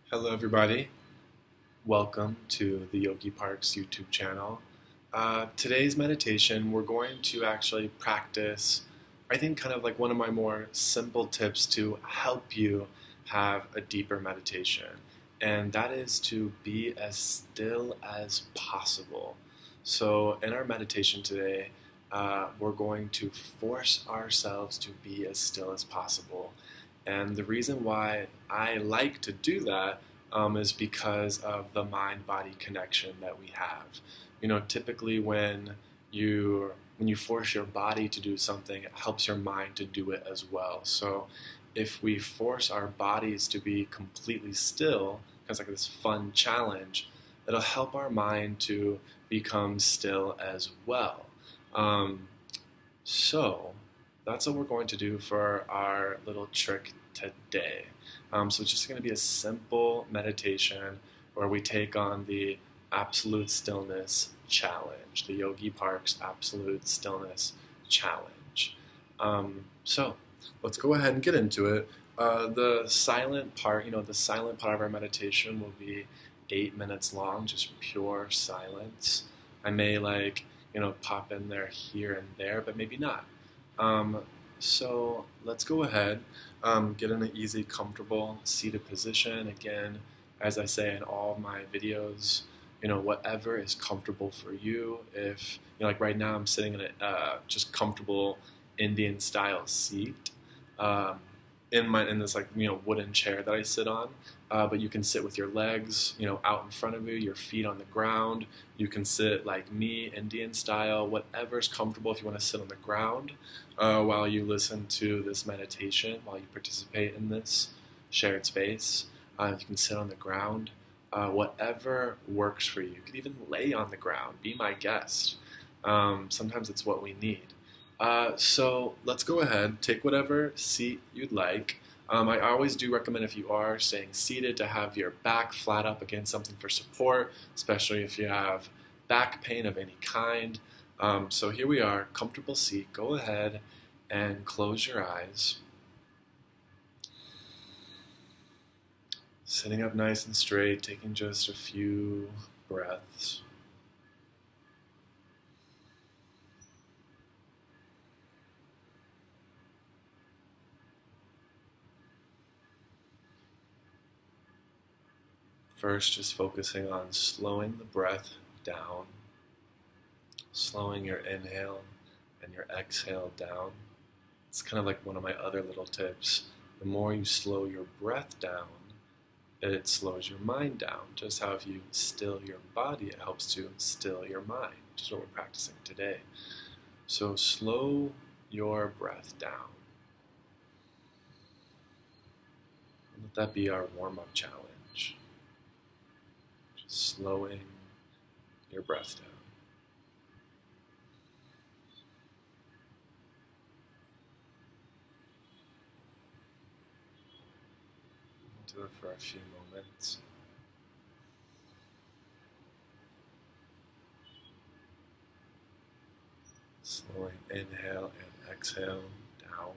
Hello, everybody. Welcome to the Yogi Parks YouTube channel. Today's meditation, we're going to actually practice, I think, kind of like one of my more simple tips to help you have a deeper meditation, and that is to be as still as possible. So, in our meditation today, we're going to force ourselves to be as still as possible. And the reason why I like to do that is because of the mind-body connection that we have. Typically when you force your body to do something, it helps your mind to do it as well. So if we force our bodies to be completely still, it's like this fun challenge, it'll help our mind to become still as well. Um, so that's what we're going to do for our little trick today. So it's just going to be a simple meditation where we take on the Absolute Stillness Challenge, the Yogi Parks Absolute Stillness Challenge. So let's go ahead and get into it. The silent part of our meditation will be 8 minutes long, just pure silence. I may pop in there here and there, but maybe not. So let's go ahead, get in an easy, comfortable seated position. Again, as I say in all my videos, whatever is comfortable for you. If, like right now I'm sitting in a just comfortable Indian style seat, in this wooden chair that I sit on. But you can sit with your legs, out in front of you, your feet on the ground. You can sit like me, Indian style, whatever's comfortable. If you want to sit on the ground while you listen to this meditation, while you participate in this shared space, you can sit on the ground. Whatever works for you. You could even lay on the ground. Be my guest. Sometimes it's what we need. So let's go ahead, take whatever seat you'd like. I always do recommend, if you are staying seated, to have your back flat up against something for support, especially if you have back pain of any kind. So here we are, comfortable seat. Go ahead and close your eyes. Sitting up nice and straight, taking just a few breaths. First, just focusing on slowing the breath down, slowing your inhale and your exhale down. It's kind of like one of my other little tips. The more you slow your breath down, it slows your mind down. Just how if you still your body, it helps to still your mind, which is what we're practicing today. So slow your breath down. Let that be our warm-up challenge. Slowing your breath down. Do it for a few moments. Slowing inhale and exhale down.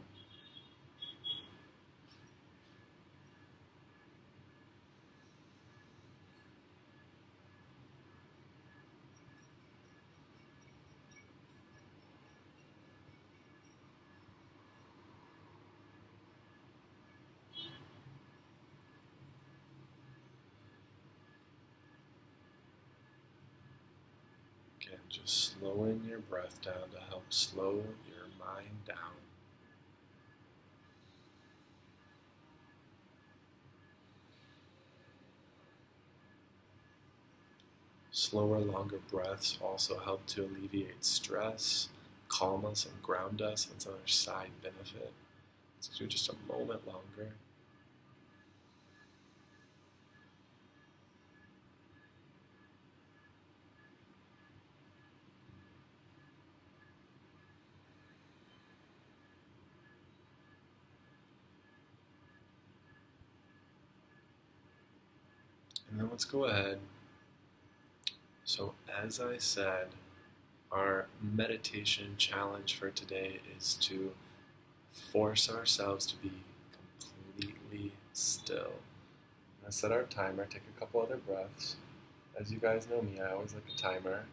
Again, just slowing your breath down to help slow your mind down. Slower, longer breaths also help to alleviate stress, calm us, and ground us. That's another side benefit. Let's do just a moment longer. And then let's go ahead. So as I said, our meditation challenge for today is to force ourselves to be completely still. I'm going to set our timer, take a couple other breaths. As you guys know me, I always like a timer.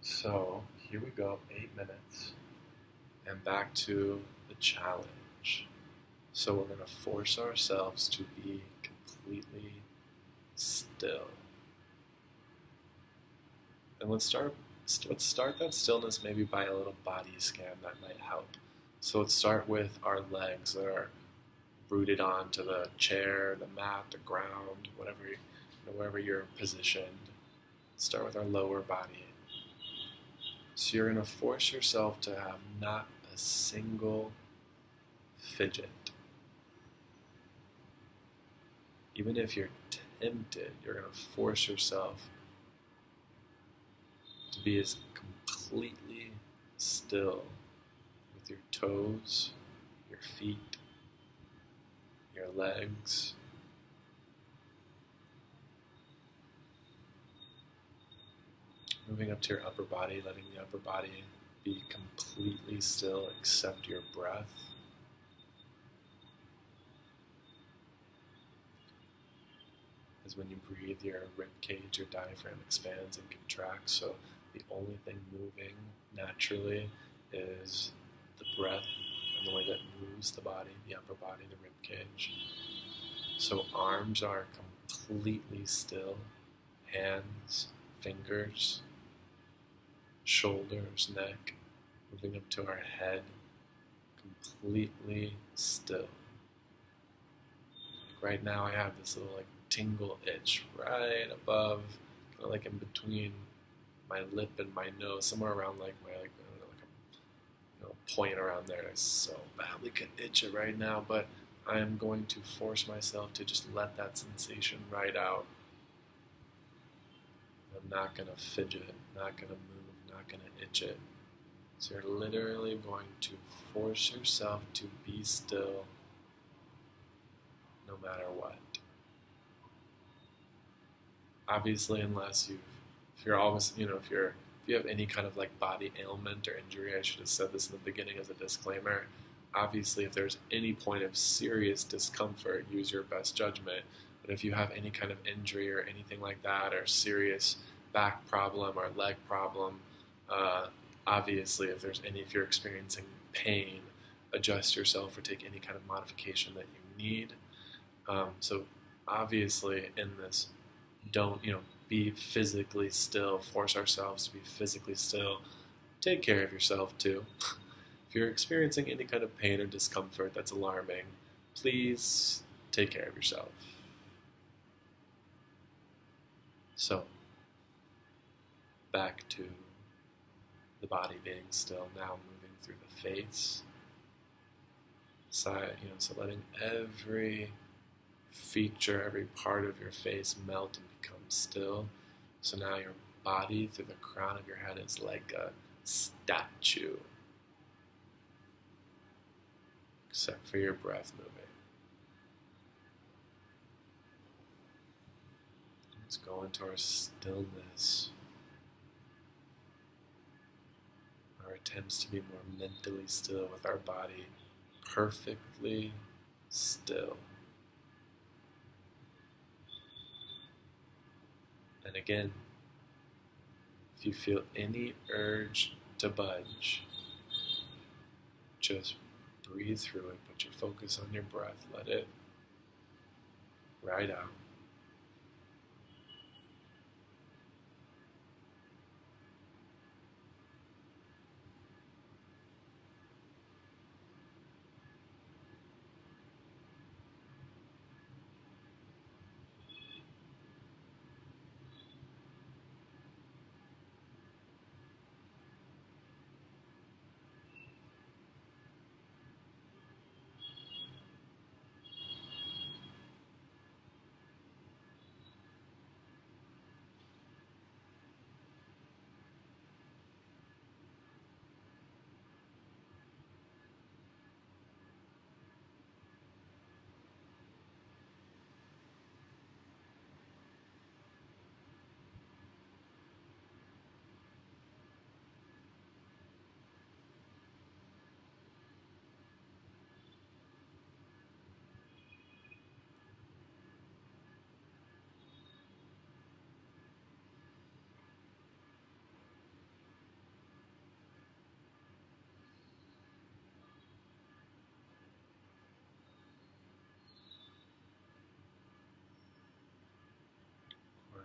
So here we go, 8 minutes. And back to the challenge. So we're going to force ourselves to be completely still. And let's start that stillness maybe by a little body scan that might help. So let's start with our legs that are rooted onto the chair, the mat, the ground, wherever you're positioned. Start with our lower body. So you're going to force yourself to have not a single fidget. Even if you're tempted, you're going to force yourself to be as completely still with your toes, your feet, your legs. Moving up to your upper body, letting the upper body be completely still except your breath. As when you breathe, your rib cage, your diaphragm expands and contracts, so the only thing moving naturally is the breath and the way that moves the body, the upper body, the rib cage. So arms are completely still, hands, fingers, shoulders, neck, moving up to our head, completely still. Like right now I have this little tingle itch right above, kind of like in between my lip and my nose, somewhere around my point around there. I so badly could itch it right now, but I am going to force myself to just let that sensation right out. I'm not going to fidget, not going to move, not going to itch it. So you're literally going to force yourself to be still no matter what. Obviously, unless if you have any kind of body ailment or injury, I should have said this in the beginning as a disclaimer. Obviously, if there's any point of serious discomfort, use your best judgment. But if you have any kind of injury or anything like that, or serious back problem or leg problem, obviously, if you're experiencing pain, adjust yourself or take any kind of modification that you need. So obviously, in this, don't be physically still. Force ourselves to be physically still. Take care of yourself too. If you're experiencing any kind of pain or discomfort that's alarming, please take care of yourself. So, back to the body being still, now moving through the face. So letting every feature, every part of your face melt and become still. So now your body through the crown of your head is like a statue, except for your breath moving. Let's go into our stillness. Our attempts to be more mentally still with our body perfectly still. And again, if you feel any urge to budge, just breathe through it. Put your focus on your breath. Let it ride out.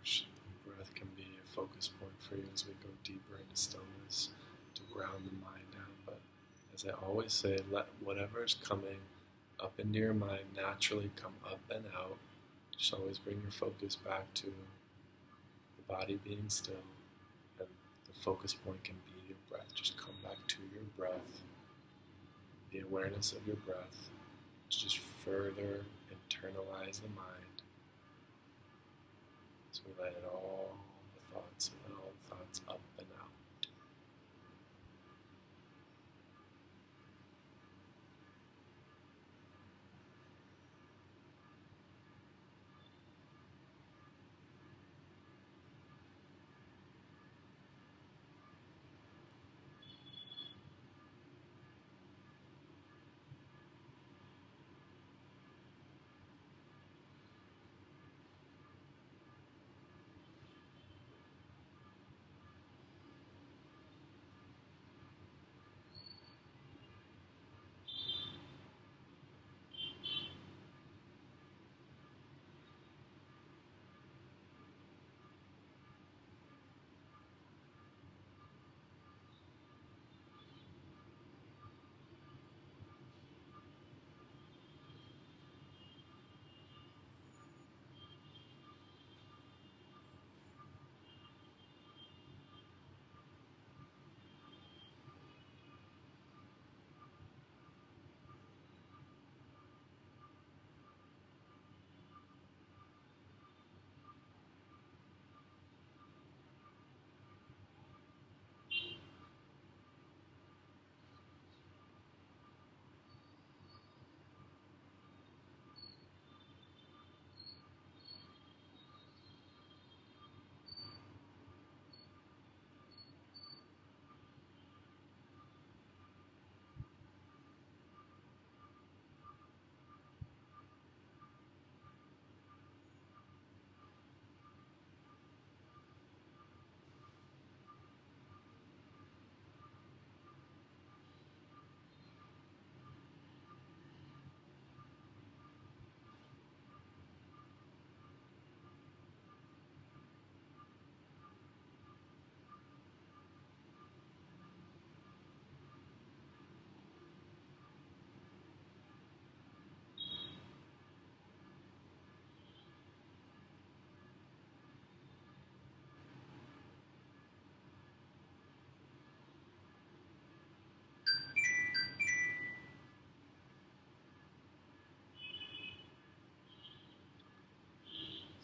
course, breath can be a focus point for you as we go deeper into stillness to ground the mind down. But as I always say, let whatever is coming up into your mind naturally come up and out. Just always bring your focus back to the body being still, and the focus point can be your breath. Just come back to your breath, the awareness of your breath, to just further internalize the mind. So we let all the thoughts up and out.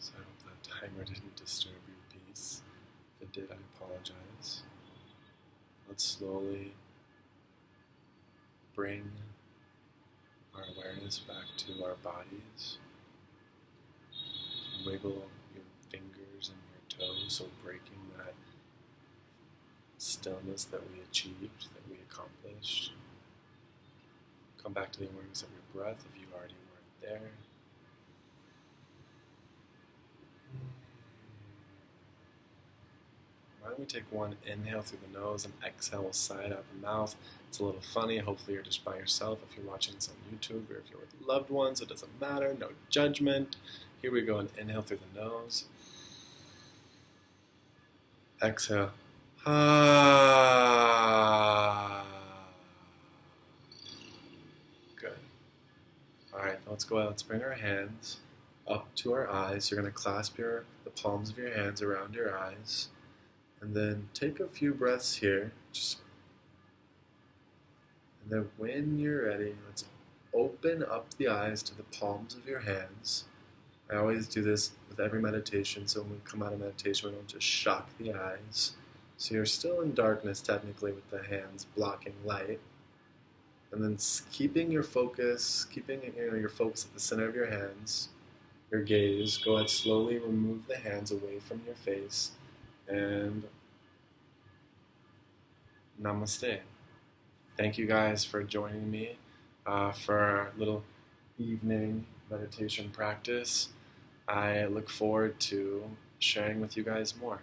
So I hope that timer didn't disturb your peace. If it did, I apologize. Let's slowly bring our awareness back to our bodies. Wiggle your fingers and your toes, so breaking that stillness that we achieved, that we accomplished. Come back to the awareness of your breath if you already weren't there. Why don't we take one inhale through the nose and exhale side out the mouth. It's a little funny. Hopefully you're just by yourself if you're watching this on YouTube, or if you're with loved ones, it doesn't matter. No judgment. Here we go, and inhale through the nose. Exhale. Good. Alright, let's go out. Let's bring our hands up to our eyes. You're going to clasp the palms of your hands around your eyes. And then take a few breaths here. And then when you're ready, let's open up the eyes to the palms of your hands. I always do this with every meditation, so when we come out of meditation, we don't just shock the eyes. So you're still in darkness, technically, with the hands blocking light. And then keeping your focus, your focus at the center of your hands, your gaze. Go ahead, slowly remove the hands away from your face. And namaste. Thank you guys for joining me for our little evening meditation practice. I look forward to sharing with you guys more.